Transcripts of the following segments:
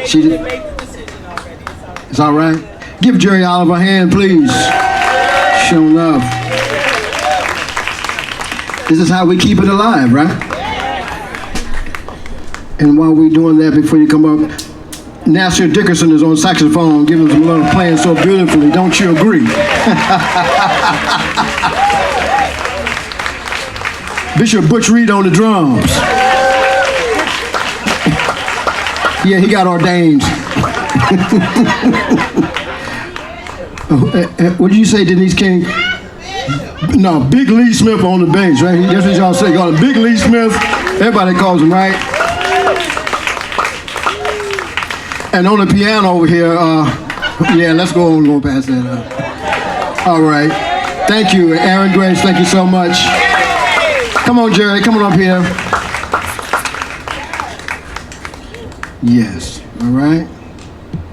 She did. It's all right. Give Geri Oliver a hand, please. Show love. This is how we keep it alive, right? And while we're doing that, before you come up, Nasir Dickerson is on saxophone, giving some love, playing so beautifully. Don't you agree? Bishop Butch Reed on the drums. Yeah, he got ordained. What did you say, Denise King? No, Big Lee Smith on the bass, right? That's what y'all say. Call him Big Lee Smith. Everybody calls him, right? And on the piano over here, yeah, let's go on and go past that. All right. Thank you, Aaron Grace. Thank you so much. Come on, Geri. Come on up here. Yes. All right.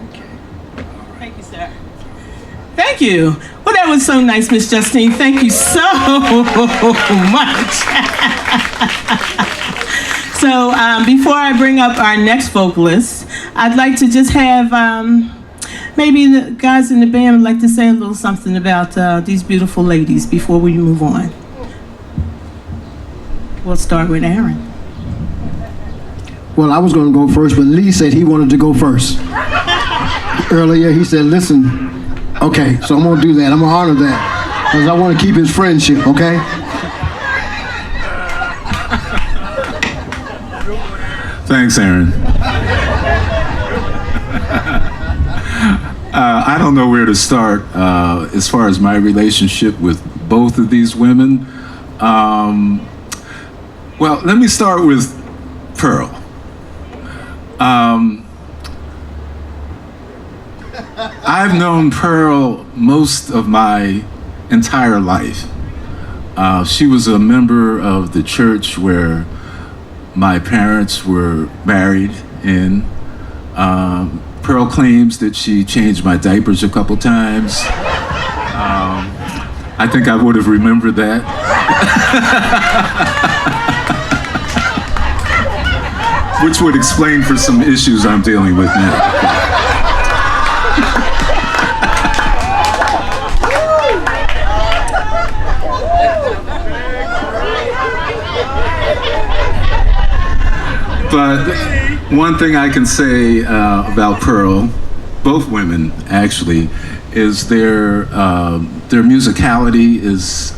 Okay. Thank you, sir. Thank you. Well, that was so nice, Miss Justine. Thank you so much. So before I bring up our next vocalist, I'd like to just have maybe the guys in the band would like to say a little something about these beautiful ladies before we move on. We'll start with Aaron. Well, I was going to go first, but Lee said he wanted to go first. Earlier, he said, listen, okay, so I'm going to do that. I'm going to honor that because I want to keep his friendship, okay? Thanks, Aaron. I don't know where to start as far as my relationship with both of these women. Well, let me start with Pearl. I've known Pearl most of my entire life. She was a member of the church where my parents were married in. Pearl claims that she changed my diapers a couple times. I think I would have remembered that. Which would explain for some issues I'm dealing with now. But one thing I can say about Pearl, both women actually, is their musicality is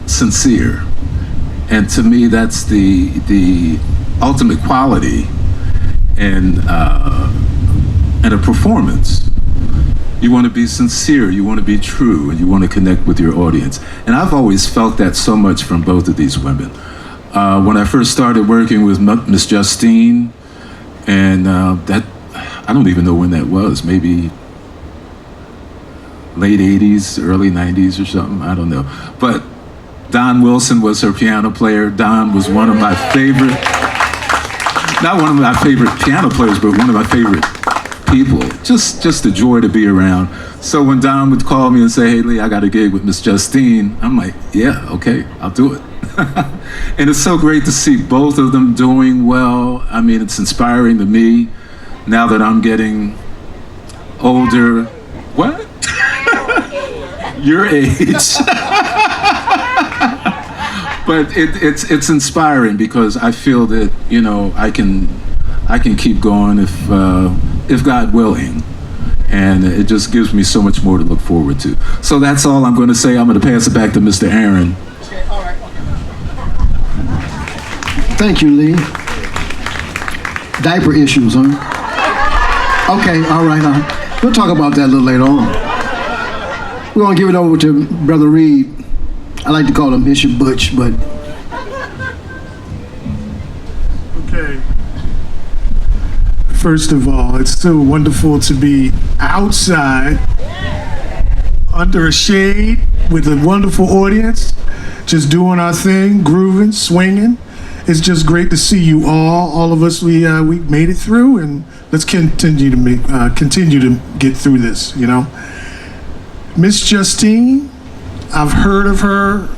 sincere. And to me, that's the ultimate quality in a performance. You want to be sincere, you want to be true, and you want to connect with your audience. And I've always felt that so much from both of these women. When I first started working with Miss Justine, and that, I don't even know when that was, maybe late 80s, early 90s or something, I don't know. But Don Wilson was her piano player. Don was one of my favorite, not one of my favorite piano players, but one of my favorite people. Just a joy to be around. So when Don would call me and say, hey Lee, I got a gig with Miss Justine, I'm like, yeah, okay, I'll do it. And it's so great to see both of them doing well. I mean, it's inspiring to me now that I'm getting older. What? Your age. But it's inspiring because I feel that, you know, I can keep going if God willing, and it just gives me so much more to look forward to. So that's all I'm going to say. I'm going to pass it back to Mr. Aaron. Okay, all right. Thank you, Lee. Diaper issues, huh? Okay, all right. We'll talk about that a little later on. We're going to give it over to Brother Reed. I like to call him Bishop Butch, but... Okay. First of all, it's so wonderful to be outside, under a shade, with a wonderful audience, just doing our thing, grooving, swinging. It's just great to see you all of us. We made it through, and let's continue to get through this. You know, Miss Justine, I've heard of her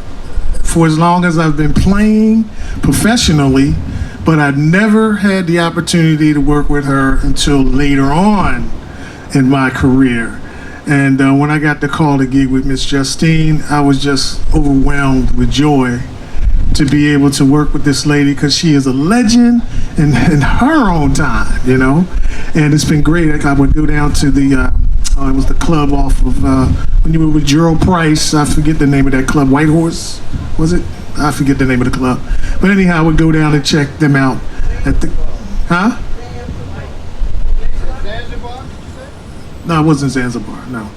for as long as I've been playing professionally, but I never had the opportunity to work with her until later on in my career. And when I got the call to gig with Miss Justine, I was just overwhelmed with joy to be able to work with this lady, because she is a legend in her own time, you know. And it's been great. I would go down to the, it was the club off of, when you were with Gerald Price, I forget the name of that club, White Horse, was it? I forget the name of the club. But anyhow, I would go down and check them out at the, huh? No, it wasn't Zanzibar, no.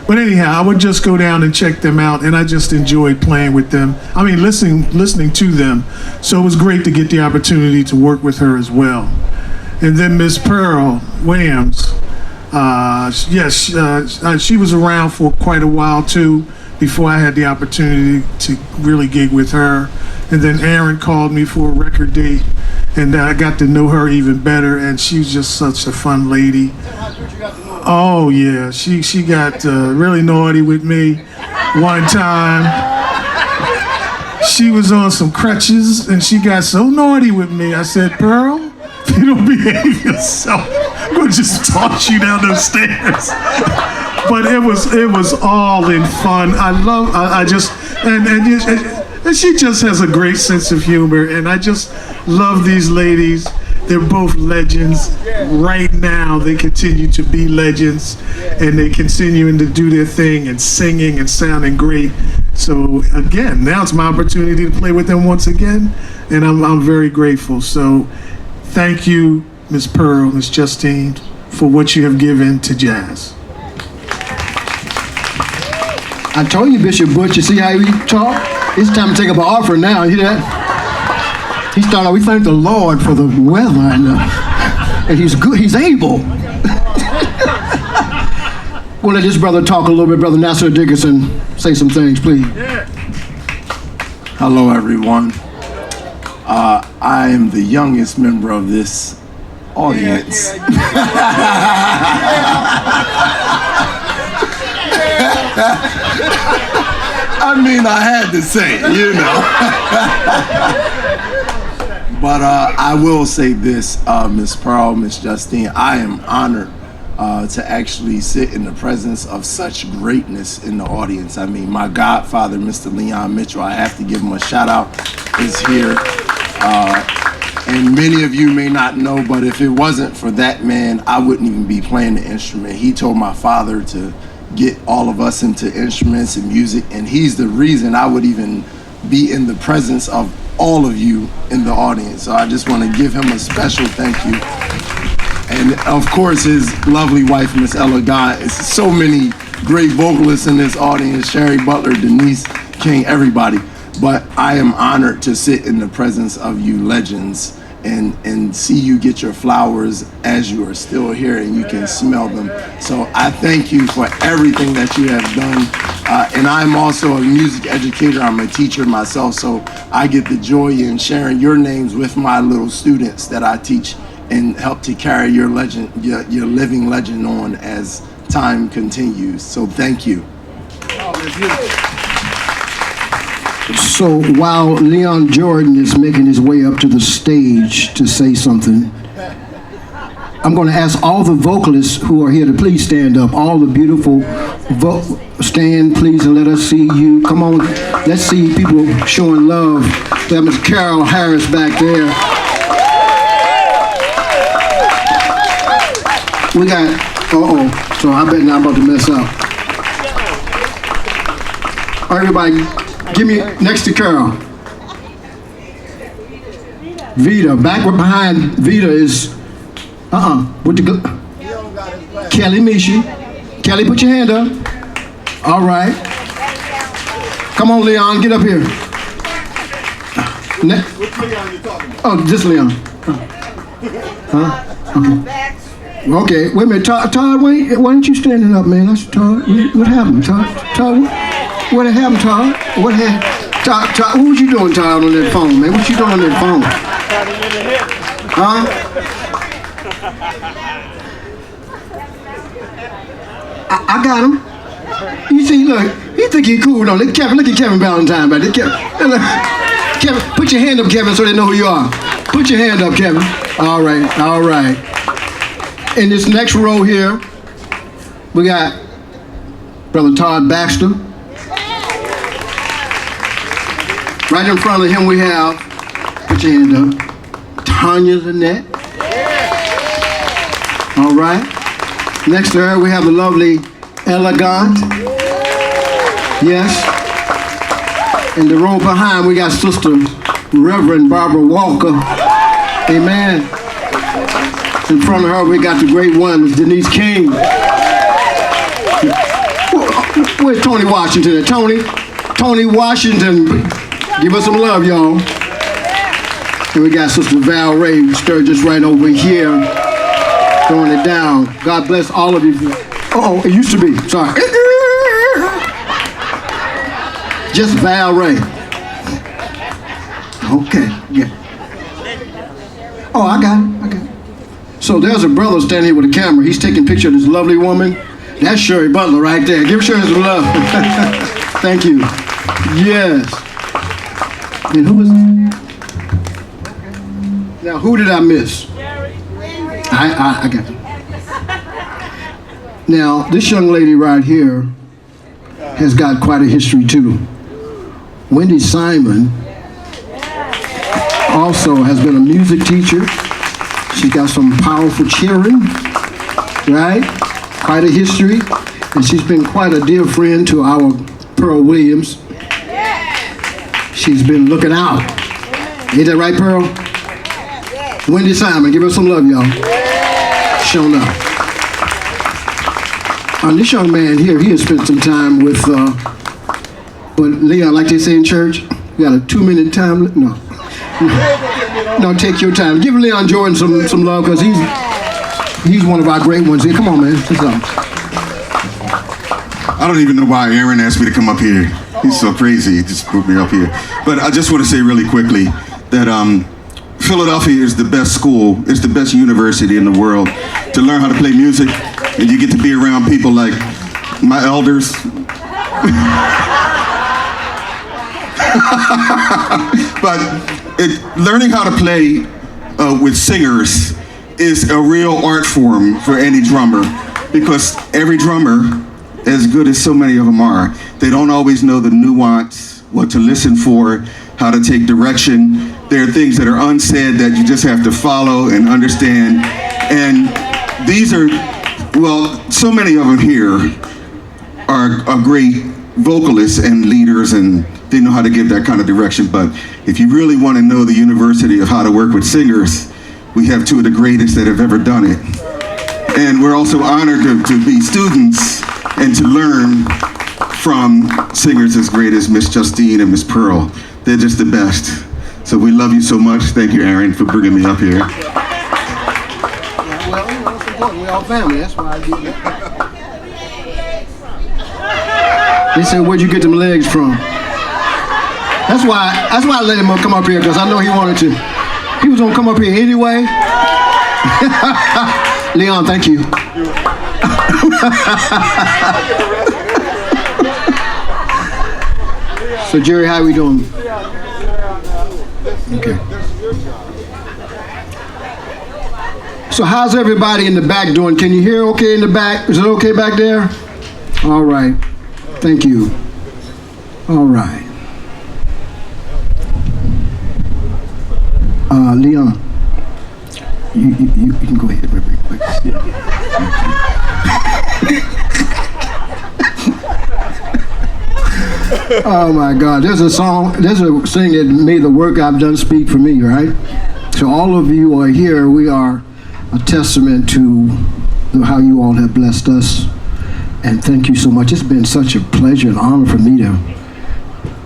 But anyhow, I would just go down and check them out, and I just enjoyed playing with them. I mean, listening to them. So it was great to get the opportunity to work with her as well. And then Miss Pearl Williams, she was around for quite a while too, before I had the opportunity to really gig with her. And then Aaron called me for a record date, and I got to know her even better, and she's just such a fun lady. Oh yeah, she got really naughty with me one time. She was on some crutches, and she got so naughty with me. I said, Pearl, if you don't behave yourself, I'm gonna just toss you down those stairs. But it was all in fun. And she just has a great sense of humor, and I just love these ladies. They're both legends. Right now, they continue to be legends, and they continuing to do their thing and singing and sounding great. So again, now it's my opportunity to play with them once again, and I'm very grateful. So thank you, Miss Pearl, Miss Justine, for what you have given to jazz. I told you, Bishop Butch, you see how he talk? It's time to take up an offering now, you hear that? He started, we thank the Lord for the weather, and he's good, he's able. We'll let this brother talk a little bit. Brother Nasser Dickerson, say some things, please. Yeah. Hello, everyone. I am the youngest member of this audience. I mean, I had to say it, you know. But I will say this, Miss Pearl, Miss Justine, I am honored to actually sit in the presence of such greatness in the audience. I mean, my godfather, Mr. Leon Mitchell, I have to give him a shout out, is here. And many of you may not know, but if it wasn't for that man, I wouldn't even be playing the instrument. He told my father to get all of us into instruments and music, and he's the reason I would even be in the presence of all of you in the audience. So I just want to give him a special thank you. And of course, his lovely wife, Miss Ella Guy. It's so many great vocalists in this audience, Sherry Butler, Denise King, everybody. But I am honored to sit in the presence of you legends and see you get your flowers as you are still here and you can smell them. So I thank you for everything that you have done. And I'm also a music educator. I'm a teacher myself, so I get the joy in sharing your names with my little students that I teach and help to carry your legend, your living legend on as time continues. So thank you. So while Leon Jordan is making his way up to the stage to say something, I'm going to ask all the vocalists who are here to please stand up. All the beautiful stand, please, and let us see you. Come on, let's see people showing love. We have Miss Carol Harris back there. We got, so I bet now I'm about to mess up. All right, everybody, give me next to Carol. Vita, backward behind Vita is, with the Kelly Mishi. Kelly, put your hand up. All right. Come on, Leon, get up here. Which Leon you talking about? Oh, just Leon. Huh? Okay. Okay, wait a minute. Todd, why aren't you standing up, man? Todd, what happened, Todd? What happened, Todd? What happened? Todd, what was you doing, Todd, on that phone, man? What you doing on that phone? Huh? I got him. You see, look, he think he cool, don't he? Kevin, look at Kevin Valentine, buddy. Kevin, put your hand up, Kevin, so they know who you are. Put your hand up, Kevin. All right, all right. In this next row here, we got Brother Todd Baxter. Right in front of him we have, put your hand up, Tanya Lynette. All right. Next to her we have the lovely Elegant. Yes. In the row behind we got Sister Reverend Barbara Walker. Amen. In front of her we got the great one, Denise King. Where's Tony Washington? Tony Washington. Give us some love, y'all. And we got Sister Val Ray Sturgis right over here, throwing it down. God bless all of you. Oh, it used to be. Sorry. Just Val Ray. Okay. Yeah. Oh, I got it. So there's a brother standing here with a camera. He's taking a picture of this lovely woman. That's Sherry Butler right there. Give Sherry some love. Thank you. Yes. And who was that? Now, who did I miss? I got you. Now, this young lady right here has got quite a history too. Wendy Simon also has been a music teacher. She's got some powerful cheering, right? Quite a history. And she's been quite a dear friend to our Pearl Williams. She's been looking out. Ain't that right, Pearl? Wendy Simon, give her some love, y'all. Showing up. This young man here, he has spent some time with, Leon, like they say in church, you got a 2-minute time? No. No, take your time. Give Leon Jordan some love, because he's one of our great ones here. Come on, man. I don't even know why Aaron asked me to come up here. He's so crazy. He just put me up here. But I just want to say really quickly that Philadelphia is the best school, it's the best university in the world to learn how to play music, and you get to be around people like my elders. But learning how to play with singers is a real art form for any drummer, because every drummer, as good as so many of them are, they don't always know the nuance, what to listen for, how to take direction. There are things that are unsaid that you just have to follow and understand. And these are, well, so many of them here are great vocalists and leaders, and they know how to give that kind of direction. But if you really want to know the university of how to work with singers, we have two of the greatest that have ever done it. And we're also honored to be students and to learn from singers as great as Miss Justine and Miss Pearl. They're just the best. So we love you so much. Thank you, Aaron, for bringing me up here. Well, it's important. We're all family. That's why I do that. They said, where'd you get them legs from? That's why I let him come up here, because I know he wanted to. He was gonna come up here anyway. Leon, thank you. So Geri, how are we doing? Okay. So how's everybody in the back doing? Can you hear okay in the back? Is it okay back there? All right. Thank you. All right. Leon, you can go ahead real quick. Oh my God, there's a saying that made the work I've done speak for me, right? So all of you are here, we are a testament to how you all have blessed us. And thank you so much. It's been such a pleasure and honor for me to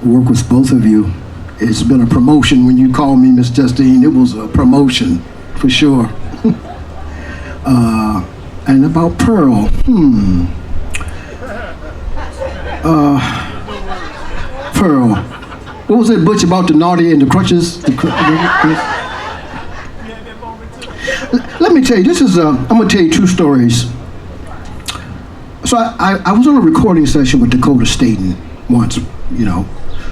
work with both of you. It's been a promotion when you called me Miss Justine. It was a promotion for sure. And about Pearl, Pearl, what was that Butch about the naughty and the crutches? Let me tell you, I'm gonna tell you two stories. So I was on a recording session with Dakota Staten once, you know.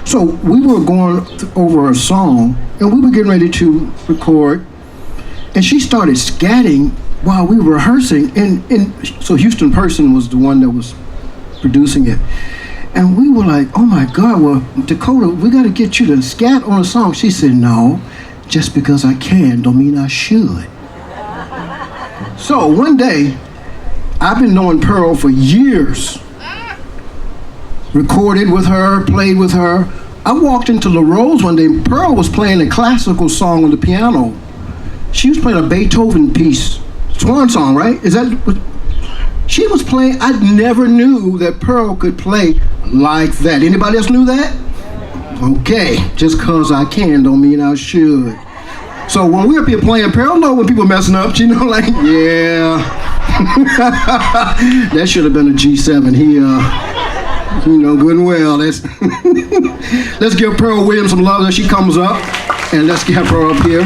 So we were going over a song and we were getting ready to record, and she started scatting while we were rehearsing, and so Houston Person was the one that was producing it. And we were like, oh my God, well, Dakota, we gotta get you to scat on a song. She said, no, just because I can don't mean I should. So one day, I've been knowing Pearl for years. Recorded with her, played with her. I walked into La Rose one day, Pearl was playing a classical song on the piano. She was playing a Beethoven piece, Swan Song, right? Is that what? She was playing, I never knew that Pearl could play like that. Anybody else knew that? Okay, just cause I can don't mean I should. So when we're up here playing, Pearl know when people messing up, you know, like, yeah. That should have been a G7. You know good and well. Let's give Pearl Williams some love as she comes up. And let's get her up here.